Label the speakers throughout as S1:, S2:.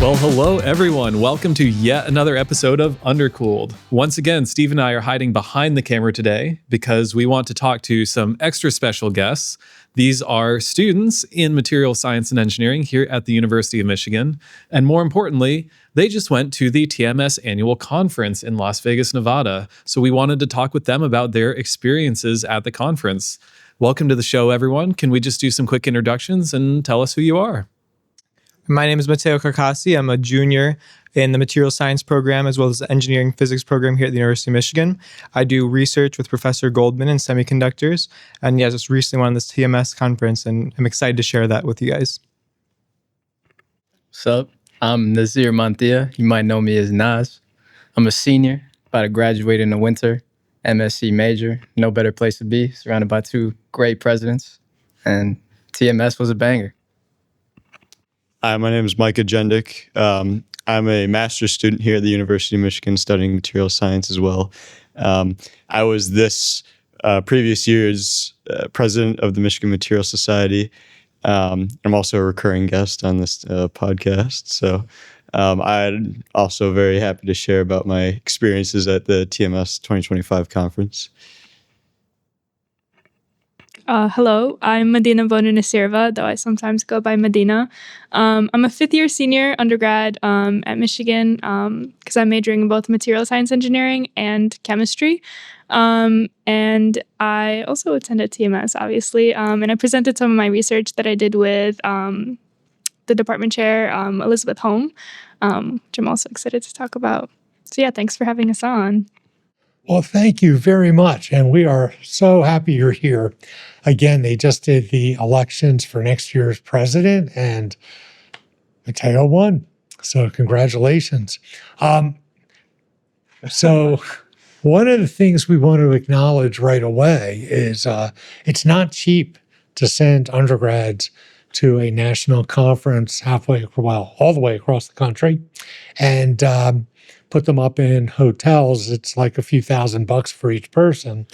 S1: Well, hello everyone. Welcome to yet another episode of Undercooled. Once again, Steve and I are hiding behind the camera today because we want to talk to some extra special guests. These are students in material science and engineering here at the University of Michigan. And more importantly, they just went to the TMS annual conference in Las Vegas, Nevada. So we wanted to talk with them about their experiences at the conference. Welcome to the show, everyone. Can we just do some quick introductions and tell us who you are?
S2: My name is Matteo Carcassi. I'm a junior in the material science program as well as the engineering physics program here at the University of Michigan. I do research with Professor Goldman in semiconductors. And yeah, just recently went on this TMS conference and I'm excited to share that with you guys.
S3: What's up? I'm Nazir Mantia. You might know me as Naz. I'm a senior, about to graduate in the winter, MSc major. No better place to be, surrounded by two great presidents. And TMS was a banger.
S4: Hi, my name is Micah Jendick. I'm a master's student here at the University of Michigan studying material science as well. I was this previous year's president of the Michigan Material Society. I'm also a recurring guest on this podcast. So I'm also very happy to share about my experiences at the TMS 2025 conference.
S5: Hello, I'm Medina Bonunasirva, though I sometimes go by Medina. I'm a fifth-year senior undergrad at Michigan because I'm majoring in both material science engineering and chemistry. And I also attended TMS, obviously, and I presented some of my research that I did with the department chair, Elizabeth Holm, which I'm also excited to talk about. So yeah, thanks for having us on.
S6: Well, thank you very much. And we are so happy you're here. Again, they just did the elections for next year's president and Mateo won. So congratulations. So one of the things we want to acknowledge right away is it's not cheap to send undergrads to a national conference all the way across the country. And put them up in hotels. It's like a few $1,000 for each person.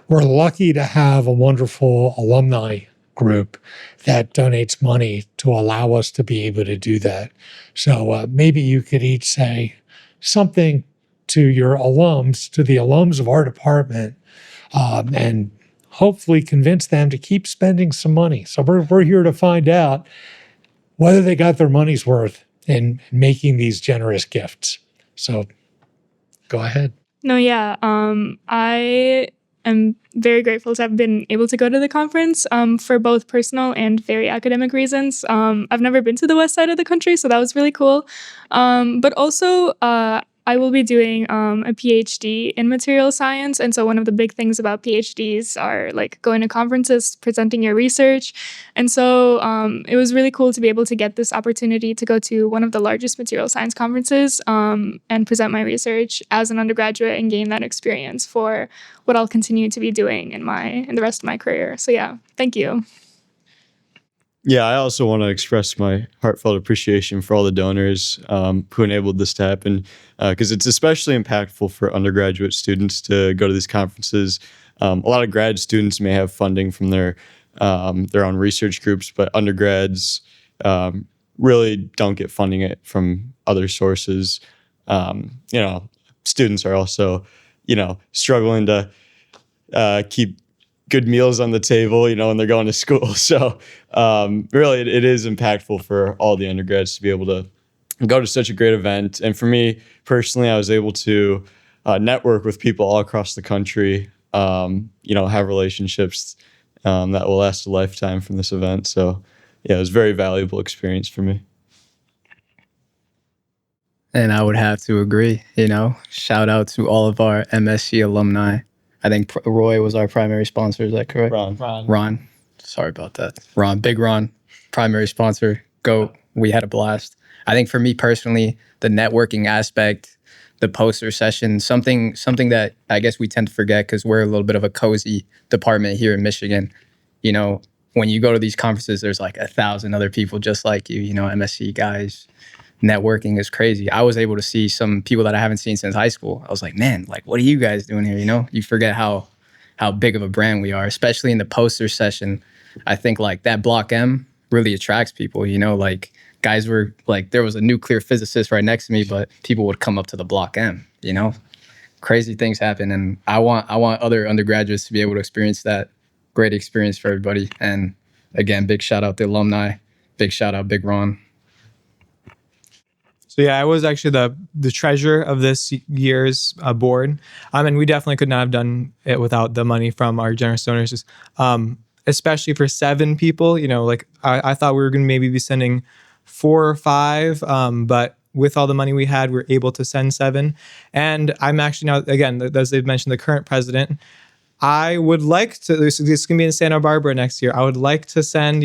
S6: We're lucky to have a wonderful alumni group that donates money to allow us to be able to do that. So maybe you could each say something to your alums, to the alums of our department, and hopefully convince them to keep spending some money. So we're here to find out whether they got their money's worth in making these generous gifts. So go ahead.
S5: No, yeah. I am very grateful to have been able to go to the conference for both personal and very academic reasons. I've never been to the west side of the country, so that was really cool. But also, I will be doing a PhD in material science. And so one of the big things about PhDs are like going to conferences, presenting your research. And so it was really cool to be able to get this opportunity to go to one of the largest material science conferences and present my research as an undergraduate and gain that experience for what I'll continue to be doing in the rest of my career. So yeah, thank you.
S4: Yeah, I also want to express my heartfelt appreciation for all the donors who enabled this to happen, because it's especially impactful for undergraduate students to go to these conferences. A lot of grad students may have funding from their own research groups, but undergrads really don't get funding from other sources. Students are also, struggling to keep good meals on the table, when they're going to school. So really, it is impactful for all the undergrads to be able to go to such a great event. And for me personally, I was able to network with people all across the country, have relationships that will last a lifetime from this event. So yeah, it was a very valuable experience for me.
S3: And I would have to agree, shout out to all of our MSc alumni. I think Roy was our primary sponsor. Is that correct? Ron. Sorry about that. Big Ron, primary sponsor. Go. We had a blast. I think for me personally, the networking aspect, the poster session, something that I guess we tend to forget because we're a little bit of a cozy department here in Michigan. When you go to these conferences, there's like 1,000 other people just like you, MSc guys. Networking is crazy. I was able to see some people that I haven't seen since high school. I was like, man, what are you guys doing here? You forget how big of a brand we are, especially in the poster session. I think that Block M really attracts people, guys were like, there was a nuclear physicist right next to me, but people would come up to the block M, crazy things happen. And I want other undergraduates to be able to experience that. Great experience for everybody. And again, big shout out to alumni, big shout out, Big Ron.
S2: So yeah, I was actually the treasurer of this year's board. And we definitely could not have done it without the money from our generous donors. Especially for 7 people, I thought we were going to maybe be sending 4 or 5, but with all the money we had, we were able to send 7. And I'm actually now, again, as they've mentioned, the current president. I would like to, this is going to be in Santa Barbara next year. I would like to send,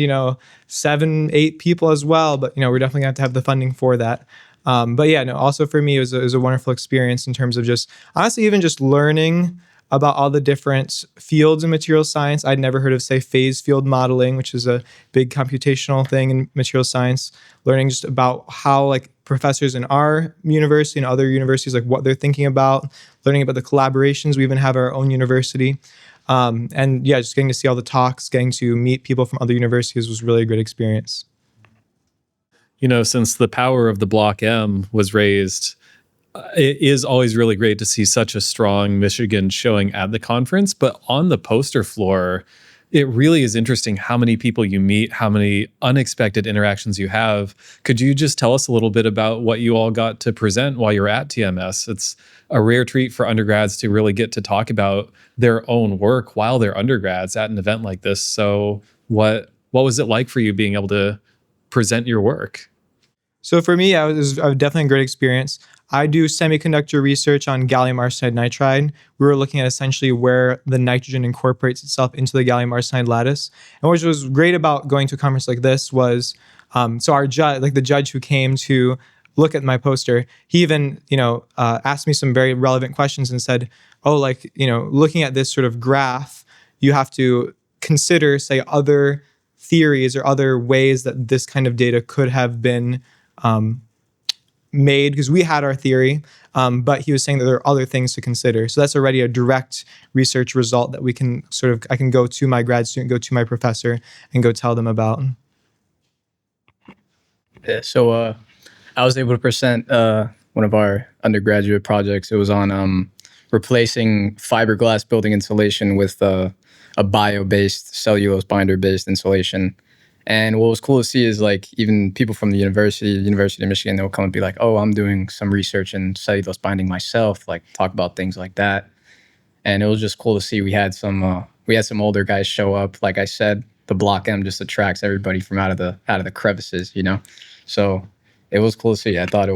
S2: 7, 8 people as well, but, we're definitely going to have the funding for that. But yeah, no, also for me, it was a wonderful experience in terms of just, honestly, even just learning about all the different fields in material science. I'd never heard of, say, phase field modeling, which is a big computational thing in material science. Learning just about how like professors in our university and other universities, like what they're thinking about. Learning about the collaborations. We even have our own university. And yeah, just getting to see all the talks, getting to meet people from other universities was really a great experience.
S1: Since the power of the Block M was raised, it is always really great to see such a strong Michigan showing at the conference. But on the poster floor, it really is interesting how many people you meet, how many unexpected interactions you have. Could you just tell us a little bit about what you all got to present while you were at TMS? It's a rare treat for undergrads to really get to talk about their own work while they're undergrads at an event like this. So what was it like for you being able to present your work?
S2: So for me, it was definitely a great experience. I do semiconductor research on gallium arsenide nitride. We were looking at essentially where the nitrogen incorporates itself into the gallium arsenide lattice. And what was great about going to a conference like this was, so our judge, like the judge who came to look at my poster, he even, asked me some very relevant questions and said, looking at this sort of graph, you have to consider, say, other theories or other ways that this kind of data could have been made, because we had our theory, but he was saying that there are other things to consider. So that's already a direct research result that we can I can go to my grad student, go to my professor, and go tell them about.
S3: Yeah, so I was able to present one of our undergraduate projects. It was on replacing fiberglass building insulation with a bio-based, cellulose binder-based insulation. And what was cool to see is like even people from the University of Michigan, they'll come and be like, oh, I'm doing some research in cellulose binding myself, like talk about things like that. And it was just cool to see we had some older guys show up. Like I said, the Block M just attracts everybody from out of the crevices, So it was cool to see. I thought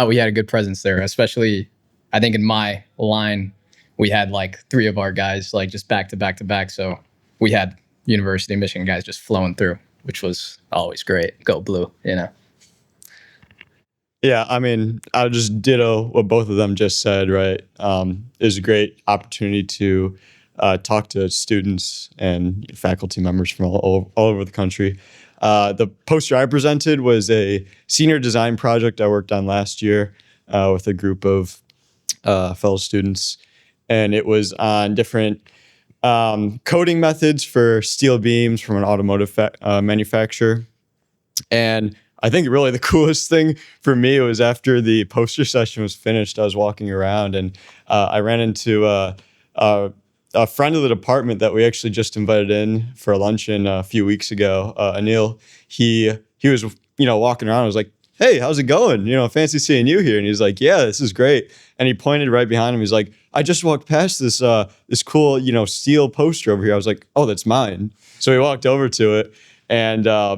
S3: we had a good presence there, especially I think in my line, we had like 3 of our guys like just back to back to back. So we had University of Michigan guys just flowing through, which was always great. Go Blue,
S4: Yeah, I mean, I would just ditto what both of them just said, right? It was a great opportunity to talk to students and faculty members from all over the country. The poster I presented was a senior design project I worked on last year with a group of fellow students. And it was on different coating methods for steel beams from an automotive manufacturer. And I think really the coolest thing for me was after the poster session was finished, I was walking around and I ran into a friend of the department that we actually just invited in for a luncheon a few weeks ago, Anil. He was, walking around. I was like, hey, how's it going? Fancy seeing you here. And he's like, yeah, this is great. And he pointed right behind him. He's like, I just walked past this cool, steel poster over here. I was like, oh, that's mine. So he walked over to it. And I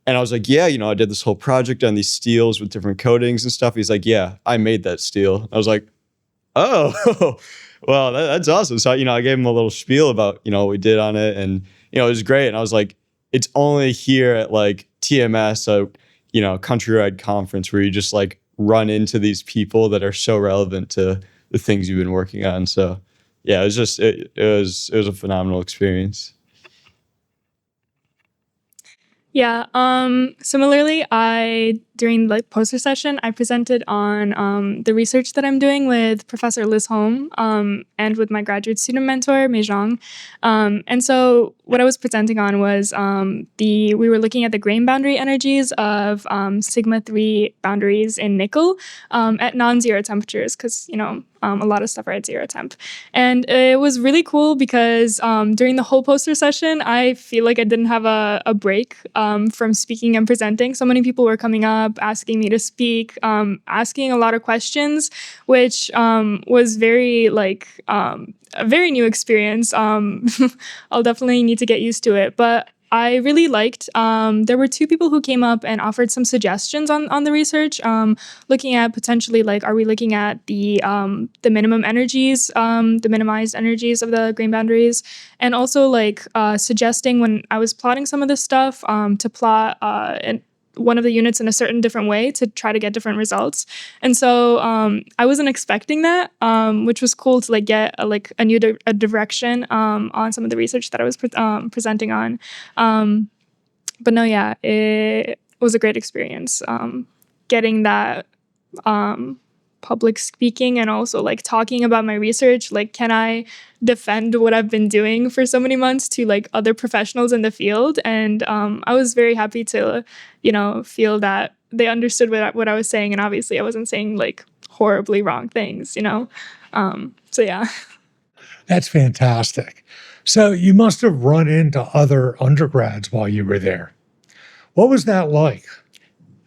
S4: was like, yeah, I did this whole project on these steels with different coatings and stuff. He's like, yeah, I made that steel. I was like, oh, well, that's awesome. So, I gave him a little spiel about, what we did on it. And, it was great. And I was like, it's only here at like TMS, countrywide conference where you just like run into these people that are so relevant to the things you've been working on. So yeah, it was a phenomenal experience.
S5: Yeah. Similarly, I during the poster session, I presented on the research that I'm doing with Professor Liz Holm and with my graduate student mentor, Mei Zhang. And so what I was presenting on was we were looking at the grain boundary energies of sigma-3 boundaries in nickel at non-zero temperatures, because, a lot of stuff are at zero temp. And it was really cool because during the whole poster session, I feel like I didn't have a break from speaking and presenting. So many people were coming up, asking me to speak, asking a lot of questions, which was very a very new experience. I'll definitely need to get used to it. But I really liked, there were two people who came up and offered some suggestions on the research, looking at potentially, are we looking at the minimum energies, the minimized energies of the grain boundaries, and also suggesting when I was plotting some of this stuff to plot one of the units in a certain different way to try to get different results. And so I wasn't expecting that, which was cool to get a new direction on some of the research that I was presenting on. But no, yeah, it was a great experience getting that public speaking and also talking about my research. Can I defend what I've been doing for so many months to other professionals in the field? And I was very happy to feel that they understood what I was saying, and obviously I wasn't saying horribly wrong things. So yeah.
S6: That's fantastic. So you must have run into other undergrads while you were there. What was that like?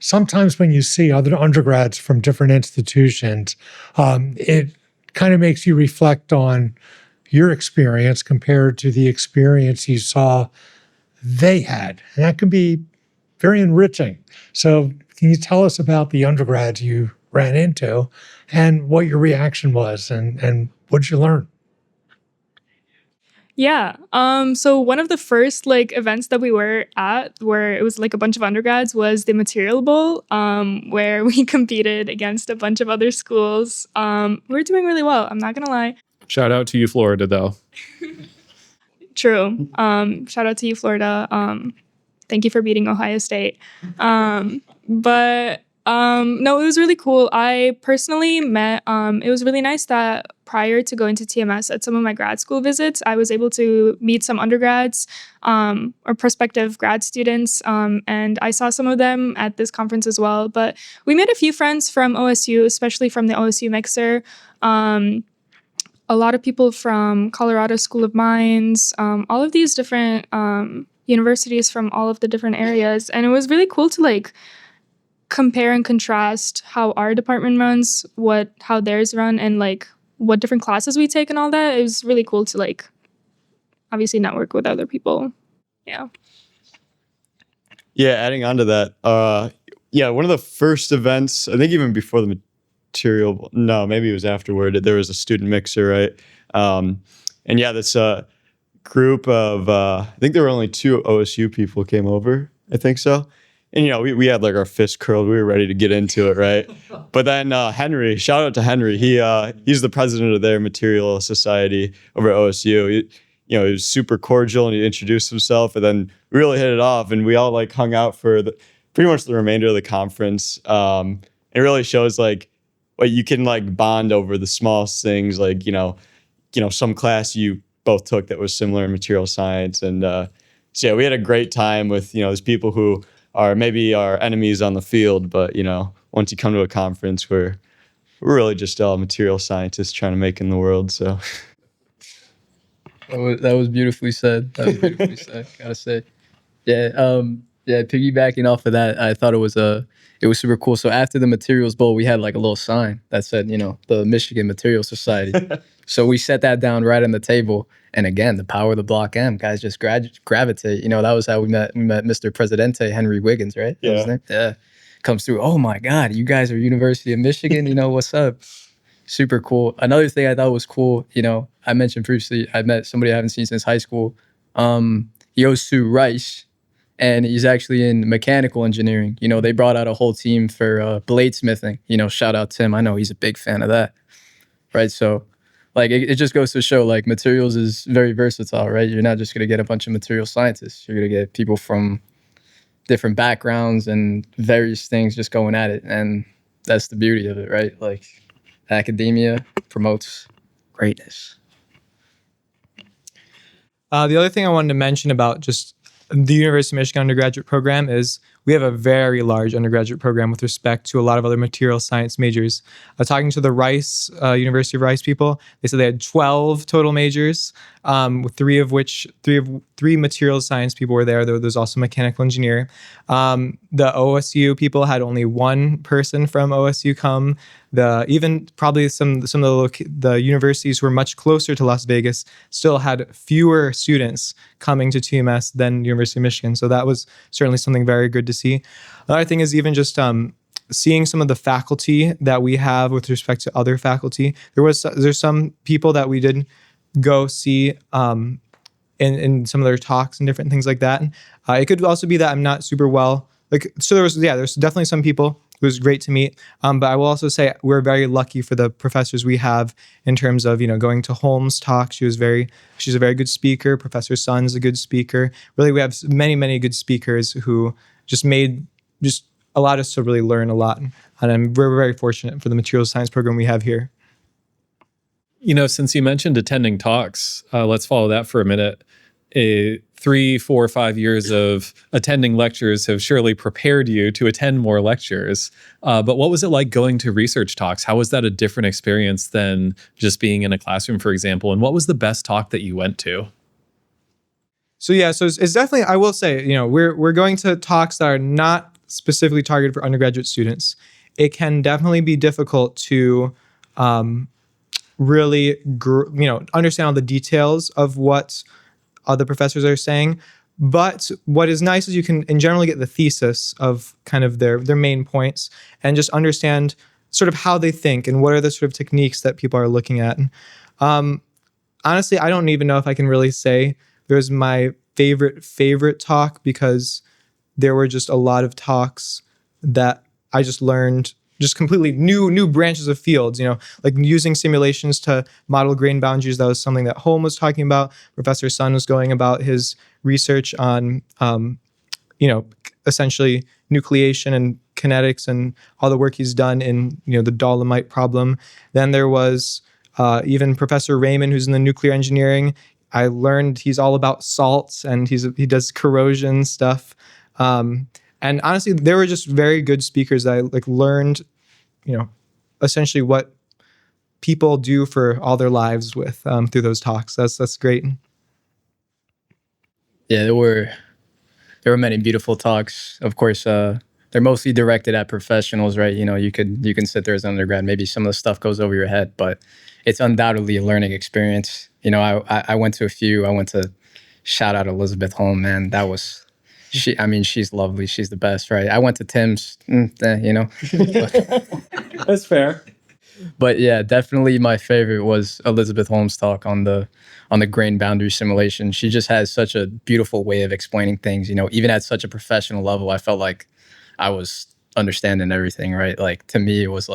S6: Sometimes when you see other undergrads from different institutions, it kind of makes you reflect on your experience compared to the experience you saw they had. And that can be very enriching. So can you tell us about the undergrads you ran into and what your reaction was and what did you learn?
S5: Yeah. So one of the first events that we were at, where it was a bunch of undergrads, was the Material Bowl, where we competed against a bunch of other schools. We were doing really well, I'm not gonna lie.
S1: Shout out to you, Florida, though.
S5: True. Shout out to you, Florida. Thank you for beating Ohio State. But no, it was really cool. I personally met, it was really nice that prior to going to TMS at some of my grad school visits, I was able to meet some undergrads or prospective grad students. And I saw some of them at this conference as well. But we made a few friends from OSU, especially from the OSU Mixer. A lot of people from Colorado School of Mines, all of these different universities from all of the different areas. And it was really cool to compare and contrast how our department runs, how theirs run, and what different classes we take and all that. It was really cool to obviously network with other people. Yeah.
S4: Yeah, adding on to that, one of the first events, I think even before the material, no, maybe it was afterward, there was a student mixer, right? And yeah, this group of, I think there were only 2 OSU people came over, I think so. And, we had our fists curled. We were ready to get into it, right? But then Henry, shout out to Henry. He's the president of their material society over at OSU. He was super cordial and he introduced himself, and then we really hit it off. And we all hung out for pretty much the remainder of the conference. It really shows you can bond over the smallest things, some class you both took that was similar in material science. And so yeah, we had a great time with these people who are maybe our enemies on the field, but once you come to a conference, we're really just all material scientists trying to make in the world. So
S3: that was beautifully said. Gotta say, yeah. Piggybacking off of that, I thought it was super cool. So after the Materials Bowl, we had a little sign that said, the Michigan Material Society. So we set that down right on the table. And again, the power of the Block M, guys just gravitate. That was how we met Mr. Presidente, Henry Wiggins, right?
S4: Yeah.
S3: That was his name? Yeah. Comes through, oh my God, you guys are University of Michigan, what's up? Super cool. Another thing I thought was cool, I mentioned previously, I met somebody I haven't seen since high school, Yosu Rice, and he's actually in mechanical engineering. They brought out a whole team for bladesmithing. Shout out Tim. I know he's a big fan of that, right? So, it just goes to show, materials is very versatile, right? You're not just going to get a bunch of material scientists. You're going to get people from, different backgrounds and various things just going at it. And that's the beauty of it, right? Like academia promotes greatness.
S2: The other thing I wanted to mention about just the University of Michigan undergraduate program is we have a very large undergraduate program with respect to a lot of other material science majors. Talking to the Rice, University of Rice people, they said they had 12 total majors, with three material science people were there. There's also mechanical engineer. The OSU people had only one person from OSU come. Even probably some of the universities who were much closer to Las Vegas still had fewer students coming to TMS than University of Michigan. So that was certainly something very good to see. Another thing is even just seeing some of the faculty that we have with respect to other faculty. There's some people that we did go see in some of their talks and different things like that. It could also be that I'm not super well. There's definitely some people. It was great to meet. But I will also say we're very lucky for the professors we have in terms of, going to Holmes' talk. She's a very good speaker. Professor Sun's a good speaker. Really, we have many, many good speakers who just allowed us to really learn a lot. And we're very fortunate for the materials science program we have here.
S1: Since you mentioned attending talks, let's follow that for a minute. 3, 4, 5 years of attending lectures have surely prepared you to attend more lectures. But what was it like going to research talks? How was that a different experience than just being in a classroom, for example? And what was the best talk that you went to?
S2: So it's definitely, I will say, we're going to talks that are not specifically targeted for undergraduate students. It can definitely be difficult to really, understand all the details of what other professors are saying. But what is nice is you can in general get the thesis of kind of their main points and just understand sort of how they think and what are the sort of techniques that people are looking at. Honestly, I don't even know if I can really say there's my favorite talk, because there were just a lot of talks that I just learned just completely new branches of fields, like using simulations to model grain boundaries. That was something that Holm was talking about. Professor Sun was going about his research on, essentially nucleation and kinetics and all the work he's done in, the dolomite problem. Then there was even Professor Raymond, who's in the nuclear engineering. I learned he's all about salts and he does corrosion stuff. And honestly, there were just very good speakers that I learned, essentially what people do for all their lives with through those talks. That's great.
S3: Yeah, there were many beautiful talks. Of course, they're mostly directed at professionals, right? You can sit there as an undergrad. Maybe some of the stuff goes over your head, but it's undoubtedly a learning experience. I went to a few. I went to shout out Elizabeth Holm, man. That was. She's lovely. She's the best, right? I went to Tim's,
S1: That's fair.
S3: But yeah, definitely my favorite was Elizabeth Holmes' talk on the grain boundary simulation. She just has such a beautiful way of explaining things, even at such a professional level. I felt like I was understanding everything, right? Like to me, it was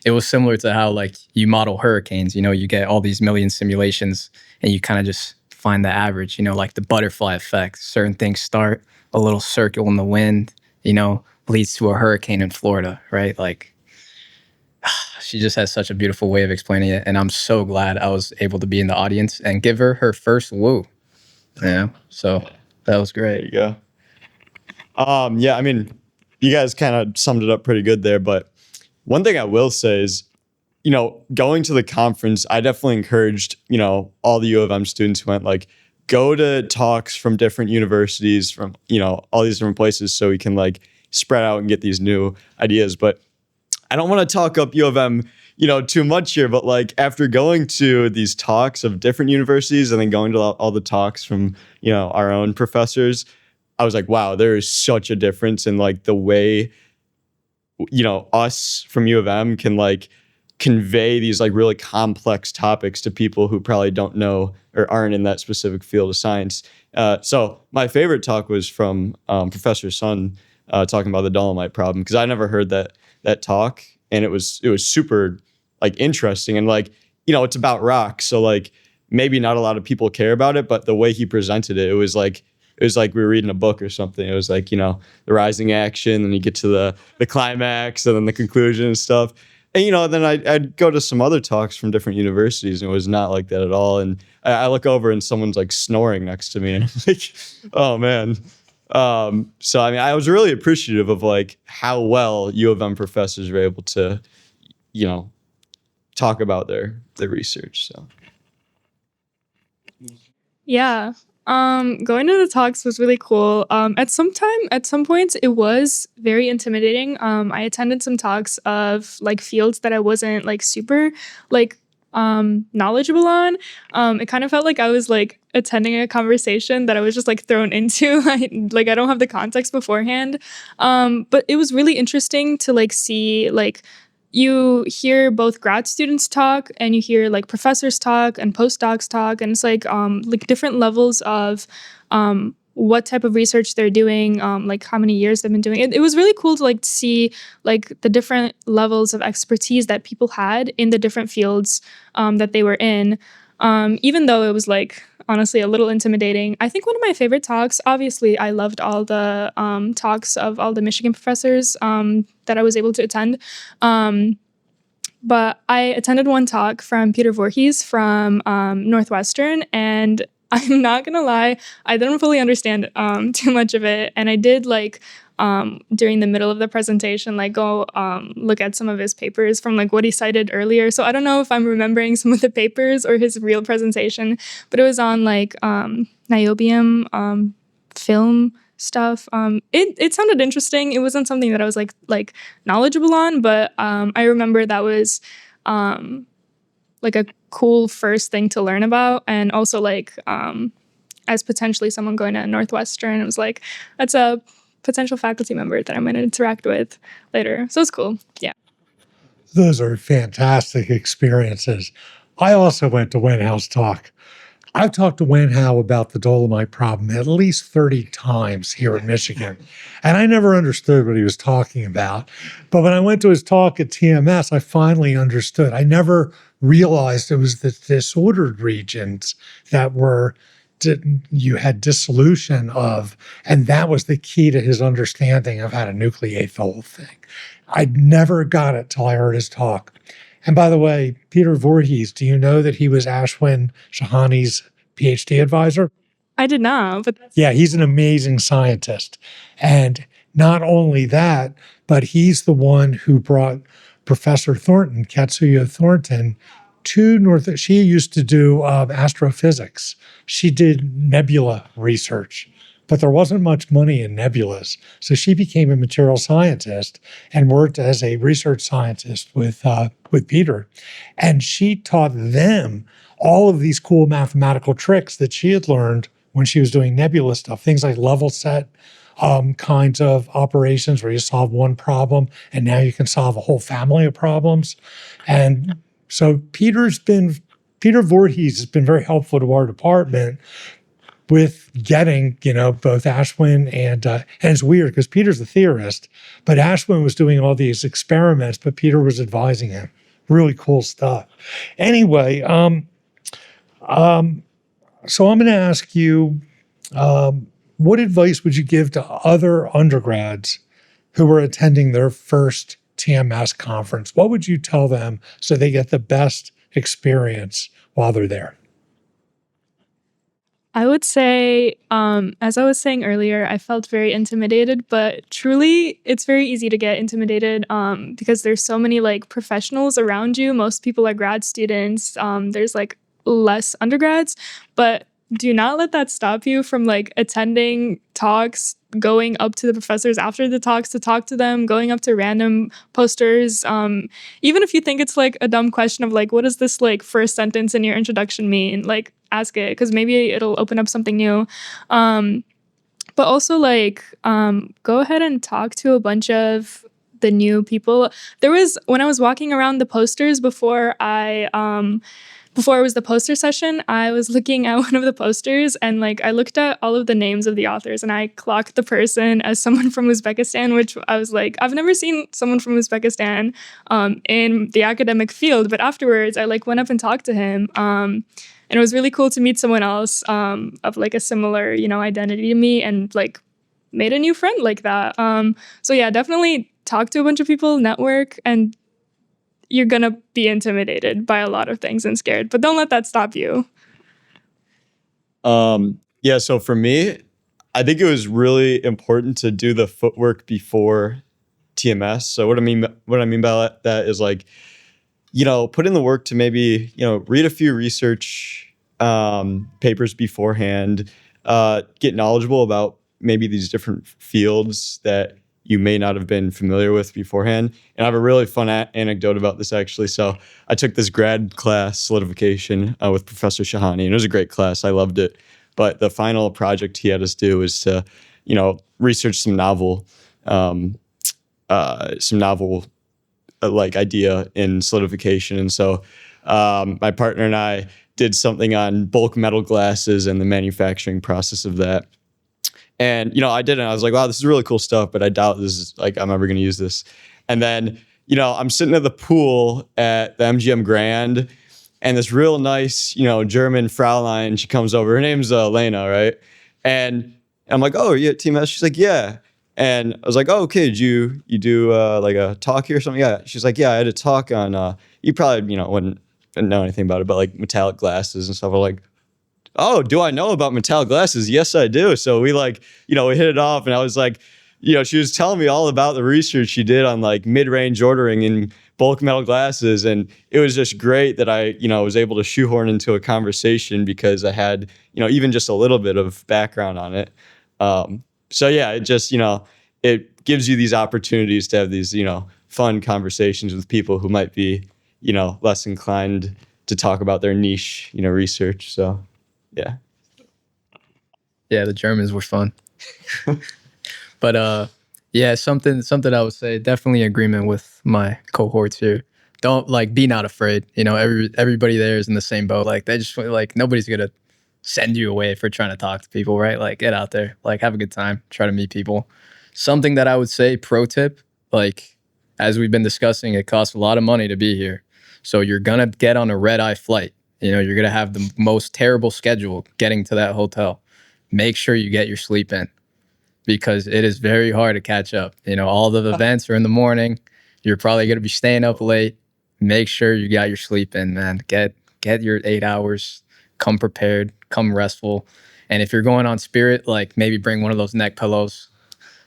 S3: it was similar to how you model hurricanes, you get all these million simulations and you kind of just find the average, like the butterfly effect. Certain things start a little circle in the wind, leads to a hurricane in Florida, right? She just has such a beautiful way of explaining it. And I'm so glad I was able to be in the audience and give her first woo. Yeah. So that was great.
S4: There you go. Yeah, you guys kind of summed it up pretty good there. But one thing I will say is, going to the conference, I definitely encouraged, all the U of M students who went, go to talks from different universities, from, all these different places, so we can spread out and get these new ideas. But I don't want to talk up U of M, too much here, but after going to these talks of different universities and then going to all the talks from, our own professors, I was like, wow, there is such a difference in the way, us from U of M can convey these really complex topics to people who probably don't know or aren't in that specific field of science. So my favorite talk was from Professor Sun talking about the dolomite problem, because I never heard that talk, and it was super interesting, and it's about rock, so maybe not a lot of people care about it, but the way he presented it, it was it was like we were reading a book or something. It was like, the rising action, and you get to the climax and then the conclusion and stuff. And, then I'd go to some other talks from different universities, and it was not like that at all. And I look over and someone's like snoring next to me, and I'm like, oh man. So, I mean, I was really appreciative of like how well U of M professors were able to, talk about their research. So.
S5: Yeah. Going to the talks was really cool. At some points, it was very intimidating. I attended some talks of like fields that I wasn't like super like knowledgeable on. It kind of felt like I was like attending a conversation that I was just like thrown into. Like I don't have the context beforehand. But it was really interesting to like see like you hear both grad students talk and you hear like professors talk and postdocs talk, and it's like different levels of what type of research they're doing, like how many years they've been doing it. It was really cool to like see like the different levels of expertise that people had in the different fields that they were in, even though it was like honestly a little intimidating. I think one of my favorite talks, obviously I loved all the talks of all the Michigan professors that I was able to attend. But I attended one talk from Peter Voorhees from Northwestern, and I'm not gonna lie, I didn't fully understand too much of it. And I did like during the middle of the presentation, like go look at some of his papers from like what he cited earlier. So I don't know if I'm remembering some of the papers or his real presentation, but it was on like niobium film stuff. It sounded interesting. It wasn't something that I was like knowledgeable on, but I remember that was like a cool first thing to learn about. And also like as potentially someone going to Northwestern, it was like that's a potential faculty member that I'm going to interact with later. So it's cool. Yeah.
S6: Those are fantastic experiences. I also went to Wenhow's talk. I've talked to Wenhow about the Dolomite problem at least 30 times here in Michigan, and I never understood what he was talking about. But when I went to his talk at TMS, I finally understood. I never realized it was the disordered regions that you had dissolution of, and that was the key to his understanding of how to nucleate the whole thing. I never got it till I heard his talk. And by the way, Peter Voorhees, do you know that he was Ashwin Shahani's PhD advisor?
S5: I did not, but
S6: yeah, he's an amazing scientist. And not only that, but he's the one who brought Professor Thornton, Katsuya Thornton, to she used to do astrophysics. She did nebula research, but there wasn't much money in nebulas. So she became a material scientist and worked as a research scientist with Peter. And she taught them all of these cool mathematical tricks that she had learned when she was doing nebula stuff, things like level set kinds of operations where you solve one problem and now you can solve a whole family of problems. And so Peter Voorhees has been very helpful to our department with getting, both Ashwin and it's weird because Peter's the theorist, but Ashwin was doing all these experiments, but Peter was advising him. Really cool stuff. Anyway, so I'm going to ask you, what advice would you give to other undergrads who are attending their first TMS conference? What would you tell them so they get the best experience while they're there?
S5: I would say, as I was saying earlier, I felt very intimidated, but truly it's very easy to get intimidated because there's so many like professionals around you. Most people are grad students. There's like less undergrads, but do not let that stop you from like attending talks, going up to the professors after the talks to talk to them, going up to random posters. Even if you think it's like a dumb question of like, what does this like first sentence in your introduction mean? Like ask it because maybe it'll open up something new. But also like go ahead and talk to a bunch of the new people. When I was walking around the posters before it was the poster session, I was looking at one of the posters and like I looked at all of the names of the authors and I clocked the person as someone from Uzbekistan, which I was like, I've never seen someone from Uzbekistan in the academic field. But afterwards, I like went up and talked to him. And it was really cool to meet someone else of like a similar, identity to me, and like made a new friend like that. So yeah, definitely talk to a bunch of people, network, and you're gonna be intimidated by a lot of things and scared, but don't let that stop you.
S4: Yeah, so for me, I think it was really important to do the footwork before TMS. So what I mean by that is like, put in the work to maybe, read a few research papers beforehand, get knowledgeable about maybe these different fields that you may not have been familiar with beforehand. And I have a really fun anecdote about this, actually. So I took this grad class, solidification, with Professor Shahani, and it was a great class. I loved it. But the final project he had us do was to, research some novel like idea in solidification. And so my partner and I did something on bulk metal glasses and the manufacturing process of that. And, I did it. And I was like, wow, this is really cool stuff, but I doubt this is like, I'm ever going to use this. And then, I'm sitting at the pool at the MGM Grand, and this real nice, German Fraulein, she comes over. Her name's Lena, right? And I'm like, oh, you at TMS? She's like, yeah. And I was like, oh, okay, did you do like a talk here or something? Yeah. She's like, yeah, I had a talk on, you probably, wouldn't know anything about it, but like metallic glasses and stuff. I'm like, oh, do I know about metallic glasses? Yes, I do. So we like, we hit it off, and I was like, she was telling me all about the research she did on like mid-range ordering in bulk metal glasses. And it was just great that I, was able to shoehorn into a conversation because I had, even just a little bit of background on it. So yeah, it just, it gives you these opportunities to have these, fun conversations with people who might be, less inclined to talk about their niche, research. So yeah.
S3: Yeah, the Germans were fun. But yeah, something I would say, definitely agreement with my cohorts here. Don't be not afraid. Everybody there is in the same boat. Like they just like nobody's gonna send you away for trying to talk to people, right? Like get out there, like have a good time, try to meet people. Something that I would say, pro tip, like as we've been discussing, it costs a lot of money to be here. So you're gonna get on a red-eye flight. You're gonna have the most terrible schedule getting to that hotel. Make sure you get your sleep in, because it is very hard to catch up. All the events are in the morning. You're probably gonna be staying up late. Make sure you got your sleep in, man. Get your 8 hours. Come prepared, come restful. And if you're going on Spirit, like maybe bring one of those neck pillows.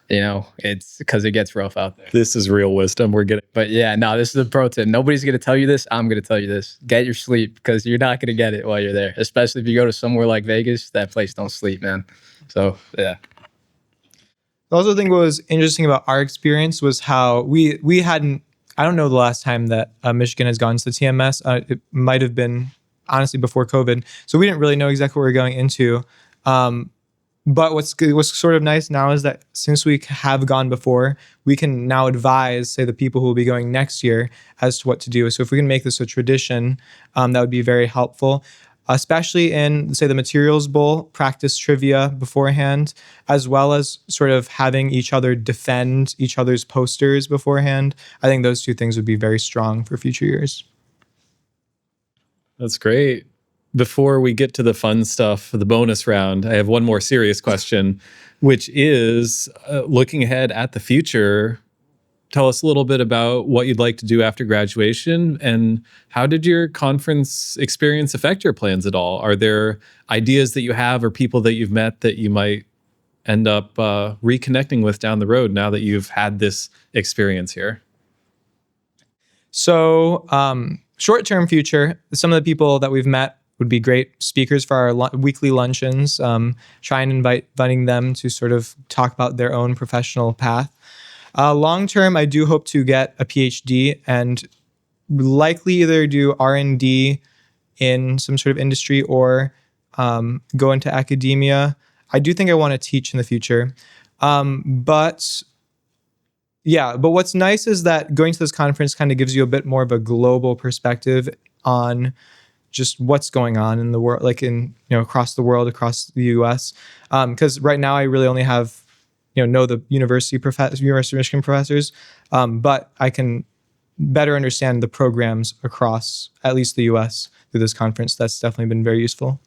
S3: It's because it gets rough out there.
S1: This is real wisdom we're getting.
S3: But yeah, no, this is a pro tip. Nobody's going to tell you this. I'm going to tell you this. Get your sleep, because you're not going to get it while you're there. Especially if you go to somewhere like Vegas, that place don't sleep, man. So yeah.
S2: The other thing what was interesting about our experience was how we hadn't, I don't know the last time that Michigan has gone to the TMS. It might have been honestly before COVID. So we didn't really know exactly what we were going into. But what's sort of nice now is that since we have gone before, we can now advise, say, the people who will be going next year as to what to do. So if we can make this a tradition, that would be very helpful, especially in, say, the materials bowl, practice trivia beforehand, as well as sort of having each other defend each other's posters beforehand. I think those two things would be very strong for future years.
S1: That's great. Before we get to the fun stuff, the bonus round, I have one more serious question, which is looking ahead at the future. Tell us a little bit about what you'd like to do after graduation, and how did your conference experience affect your plans at all? Are there ideas that you have or people that you've met that you might end up reconnecting with down the road now that you've had this experience here?
S2: So short-term future, some of the people that we've met would be great speakers for our weekly luncheons. Try and inviting them to sort of talk about their own professional path. Long-term, I do hope to get a PhD and likely either do R&D in some sort of industry or go into academia. I do think I want to teach in the future. But what's nice is that going to this conference kind of gives you a bit more of a global perspective on just what's going on in the world, like in, across the world, across the US. Because right now I really only have, know the University of Michigan professors, but I can better understand the programs across at least the US through this conference. That's definitely been very useful.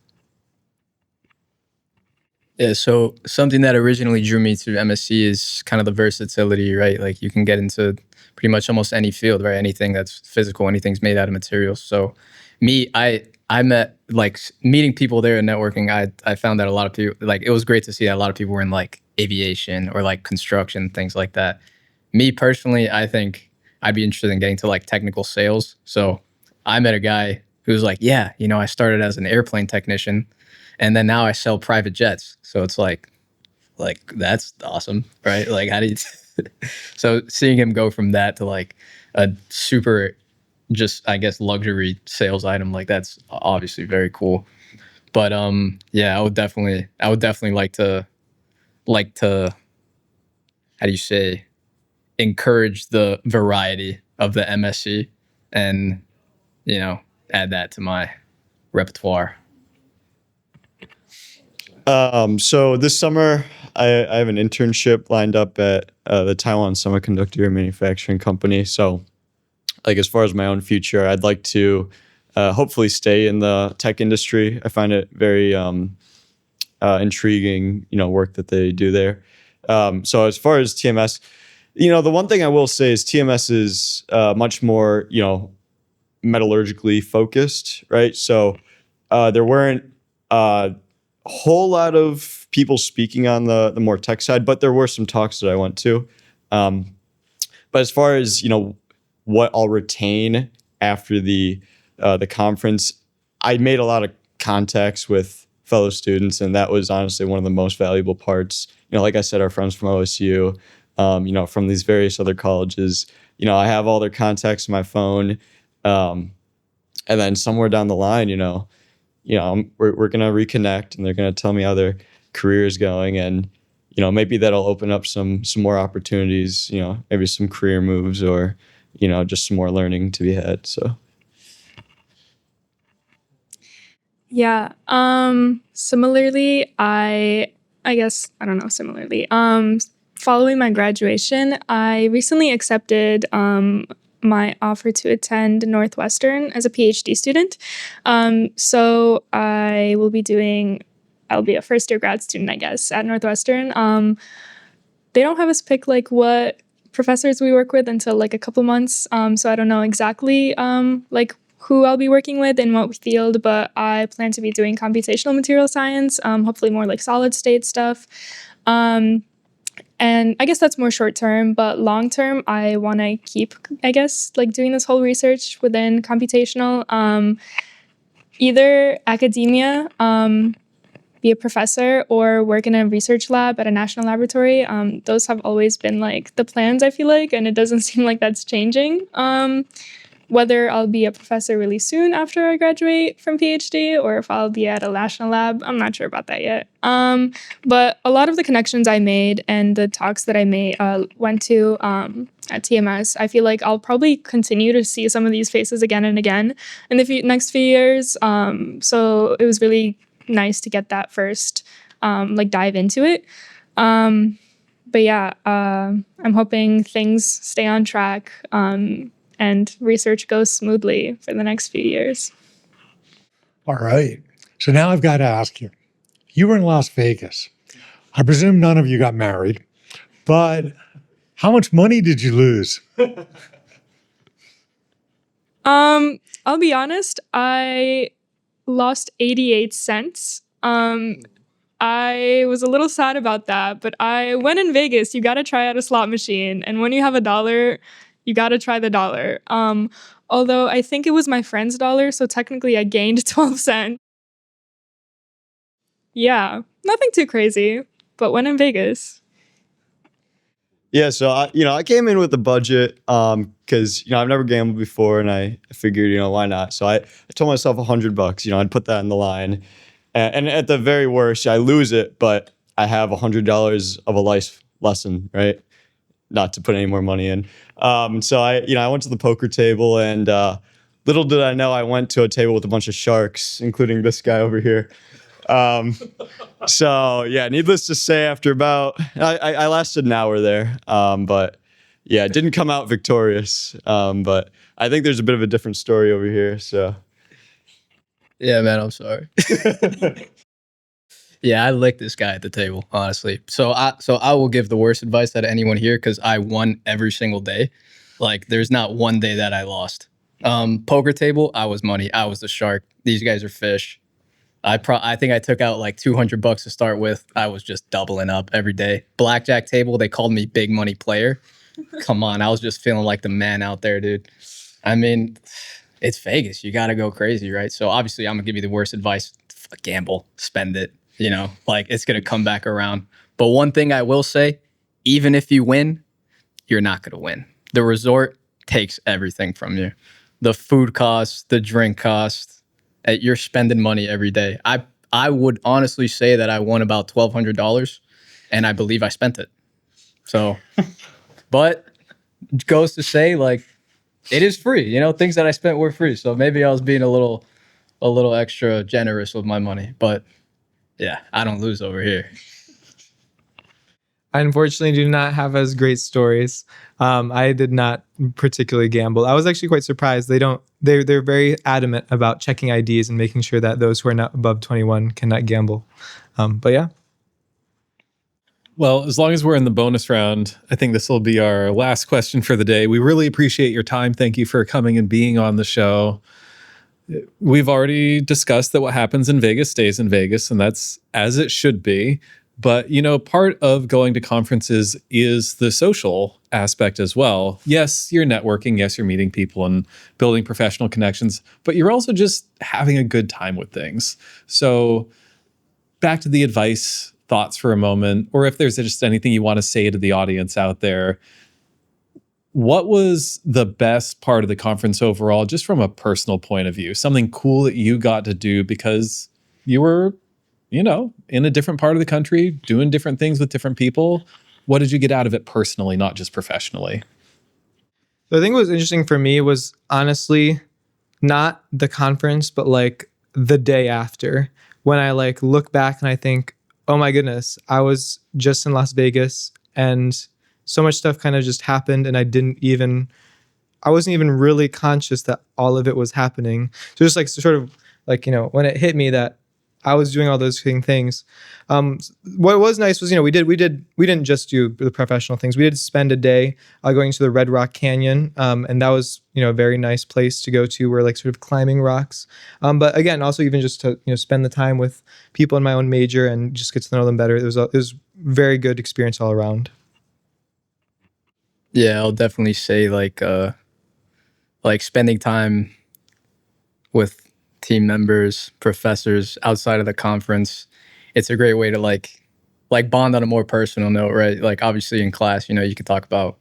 S3: Yeah, so something that originally drew me to MSc is kind of the versatility, right? Like you can get into pretty much almost any field, right? Anything that's physical, anything's made out of materials. So I met, like, meeting people there and networking, I found that a lot of people, like, it was great to see that a lot of people were in like aviation or like construction, things like that. Me personally, I think I'd be interested in getting to like technical sales. So I met a guy who was like, yeah, I started as an airplane technician and then now I sell private jets. So it's like that's awesome, right? Like, how do you? So seeing him go from that to like a super, just I guess luxury sales item, like that's obviously very cool. But yeah, I would definitely like to how do you say, encourage the variety of the MSc and add that to my repertoire.
S4: So this summer, I have an internship lined up at the Taiwan Semiconductor Manufacturing Company. So, like, as far as my own future, I'd like to hopefully stay in the tech industry. I find it very intriguing, work that they do there. So as far as TMS, the one thing I will say is TMS is much more, metallurgically focused, right? So there weren't whole lot of people speaking on the more tech side, but there were some talks that I went to. But as far as what I'll retain after the conference, I made a lot of contacts with fellow students, and that was honestly one of the most valuable parts. Like I said, our friends from OSU, from these various other colleges. I have all their contacts on my phone, and then somewhere down the line, we're gonna reconnect, and they're gonna tell me how their career is going, and maybe that'll open up some more opportunities. Maybe some career moves, or just some more learning to be had. So
S5: Yeah. Similarly, I guess I don't know. Similarly, following my graduation, I recently accepted my offer to attend Northwestern as a PhD student. So I'll be a first year grad student, I guess, at Northwestern. They don't have us pick like what professors we work with until like a couple months. So I don't know exactly like who I'll be working with in what field, but I plan to be doing computational material science, hopefully more like solid state stuff. And I guess that's more short term, but long term, I want to keep, I guess, like doing this whole research within computational, either academia, be a professor, or work in a research lab at a national laboratory. Those have always been like the plans, I feel like, and it doesn't seem like that's changing. Whether I'll be a professor really soon after I graduate from PhD, or if I'll be at a national lab, I'm not sure about that yet. But a lot of the connections I made and the talks that I went to at TMS, I feel like I'll probably continue to see some of these faces again and again in the next few years. So it was really nice to get that first dive into it. But yeah, I'm hoping things stay on track and research goes smoothly for the next few years.
S6: All right. So now I've got to ask you, you were in Las Vegas. I presume none of you got married, but how much money did you lose?
S5: I'll be honest, I lost 88 cents. I was a little sad about that, but when in Vegas, you got to try out a slot machine. And when you have $1, you got to try the dollar. Although I think it was my friend's dollar, so technically I gained 12 cents. Yeah, nothing too crazy, but when in Vegas.
S4: yeah, so I came in with a budget because I've never gambled before, and I figured why not. So I told myself $100. I'd put that in the line, and at the very worst, I lose it, but I have $100 of a life lesson, right? Not to put any more money in. So I went to the poker table, and little did I know I went to a table with a bunch of sharks, including this guy over here. So yeah, needless to say, after about I lasted an hour there, but yeah, it didn't come out victorious. But I think there's a bit of a different story over here. So
S3: Yeah, man, I'm sorry. Yeah, I licked this guy at the table, honestly. So I will give the worst advice out of anyone here because I won every single day. Like, there's not one day that I lost. Poker table, I was money. I was the shark. These guys are fish. I think I took out like $200 to start with. I was just doubling up every day. Blackjack table, they called me big money player. Come on, I was just feeling like the man out there, dude. I mean, it's Vegas. You got to go crazy, right? So obviously, I'm gonna give you the worst advice: gamble, spend it. You know, like it's gonna come back around. But one thing I will say, even if you win, you're not gonna win. The resort takes everything from you. The food costs, the drink costs. You're spending money every day. I would honestly say that I won about $1,200, and I believe I spent it. So, but it goes to say, like, it is free. You know, things that I spent were free. So maybe I was being a little extra generous with my money. But yeah, I don't lose over here.
S2: I unfortunately do not have as great stories. I did not particularly gamble. I was actually quite surprised. They're very adamant about checking IDs and making sure that those who are not above 21 cannot gamble. But yeah.
S1: Well, as long as we're in the bonus round, I think this will be our last question for the day. We really appreciate your time. Thank you for coming and being on the show. We've already discussed that what happens in Vegas stays in Vegas, and that's as it should be. But, you know, part of going to conferences is the social aspect as well. Yes, you're networking. Yes, you're meeting people and building professional connections, but you're also just having a good time with things. So back to the advice thoughts for a moment, or if there's just anything you want to say to the audience out there, what was the best part of the conference overall, just from a personal point of view? Something cool that you got to do because you were, you know, in a different part of the country, doing different things with different people. What did you get out of it personally, not just professionally?
S2: So I think what was interesting for me was honestly not the conference, but like the day after, when I like look back and I think, oh my goodness, I was just in Las Vegas and so much stuff kind of just happened and I wasn't even really conscious that all of it was happening. So just like sort of like, you know, when it hit me that I was doing all those things. What was nice was, you know, we didn't just do the professional things. We did spend a day going to the Red Rock Canyon. And that was, you know, a very nice place to go to. We're like sort of climbing rocks. But again, also even just to, you know, spend the time with people in my own major and just get to know them better. It was very good experience all around.
S3: Yeah, I'll definitely say like spending time with team members, professors outside of the conference. It's a great way to like bond on a more personal note, right? Like obviously in class, you know, you can talk about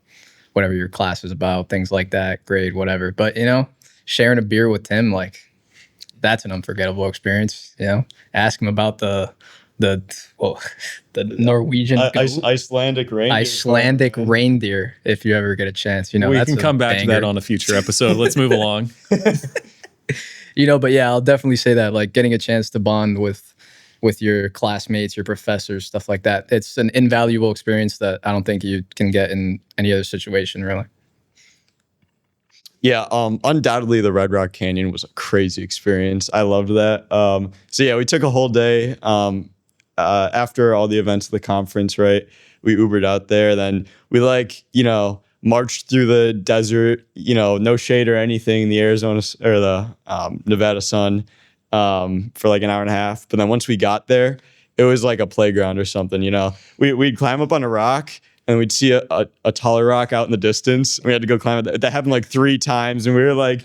S3: whatever your class is about, things like that, grade, whatever. But, you know, sharing a beer with Tim, like that's an unforgettable experience, you know? Ask him about the Norwegian
S4: Icelandic reindeer.
S3: Icelandic reindeer, if you ever get a chance. You know,
S1: we can come back to that on a future episode. Let's move along.
S3: You know, but yeah, I'll definitely say that, like getting a chance to bond with your classmates, your professors, stuff like that. It's an invaluable experience that I don't think you can get in any other situation, really.
S4: Yeah, undoubtedly the Red Rock Canyon was a crazy experience. I loved that. So yeah, we took a whole day after all the events of the conference, right? We Ubered out there, then we marched through the desert, you know, no shade or anything in the Arizona or the Nevada sun for like an hour and a half. But then once we got there, it was like a playground or something, you know. We'd climb up on a rock and we'd see a taller rock out in the distance. We had to go climb it. That happened like 3 times, and we were like,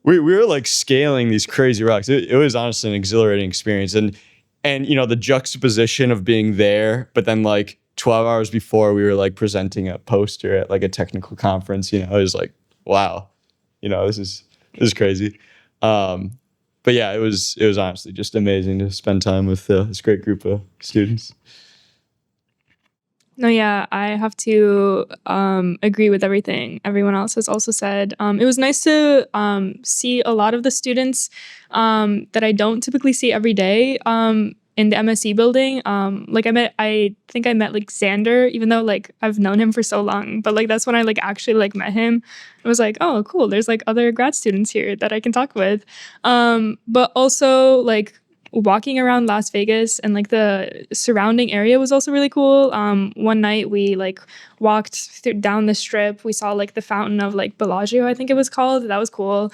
S4: we were like scaling these crazy rocks. It was honestly an exhilarating experience, and you know, the juxtaposition of being there, but then like 12 hours before we were like presenting a poster at like a technical conference. You know, it was like, wow, you know, this is crazy. But yeah, it was honestly just amazing to spend time with this great group of students.
S5: No, yeah, I have to agree with everything everyone else has also said. It was nice to see a lot of the students that I don't typically see every day. in the MSc building. I think I met like Xander, even though like I've known him for so long, but like that's when I like actually like met him. I was like, oh, cool. There's like other grad students here that I can talk with. But also like walking around Las Vegas and like the surrounding area was also really cool. One night we like walked down the strip. We saw like the fountain of like Bellagio, I think it was called. That was cool.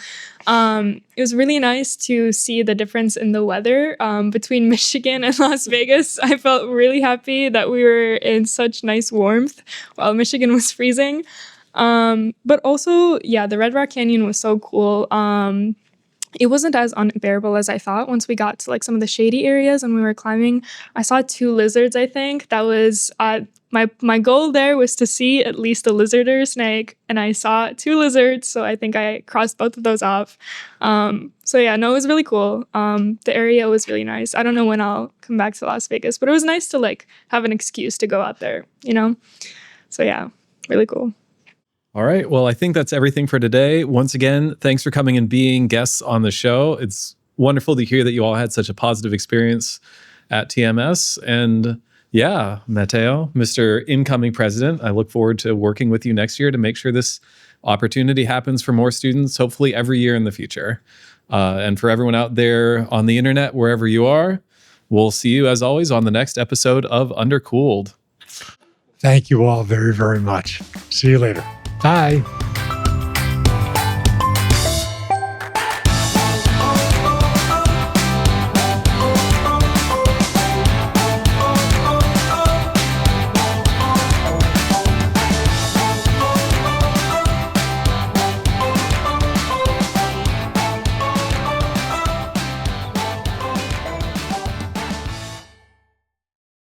S5: It was really nice to see the difference in the weather between Michigan and Las Vegas. I felt really happy that we were in such nice warmth while Michigan was freezing. But also, yeah, the Red Rock Canyon was so cool. It wasn't as unbearable as I thought. Once we got to like some of the shady areas and we were climbing, I saw 2 lizards, I think. That was my goal there was to see at least a lizard or a snake, and I saw 2 lizards, so I think I crossed both of those off. So yeah, no, it was really cool. The area was really nice. I don't know when I'll come back to Las Vegas, but it was nice to like have an excuse to go out there, you know? So yeah, really cool.
S1: All right. Well, I think that's everything for today. Once again, thanks for coming and being guests on the show. It's wonderful to hear that you all had such a positive experience at TMS. And yeah, Matteo, Mr. Incoming President, I look forward to working with you next year to make sure this opportunity happens for more students, hopefully every year in the future. And for everyone out there on the internet, wherever you are, we'll see you as always on the next episode of Undercooled.
S6: Thank you all very, very much. See you later. Bye.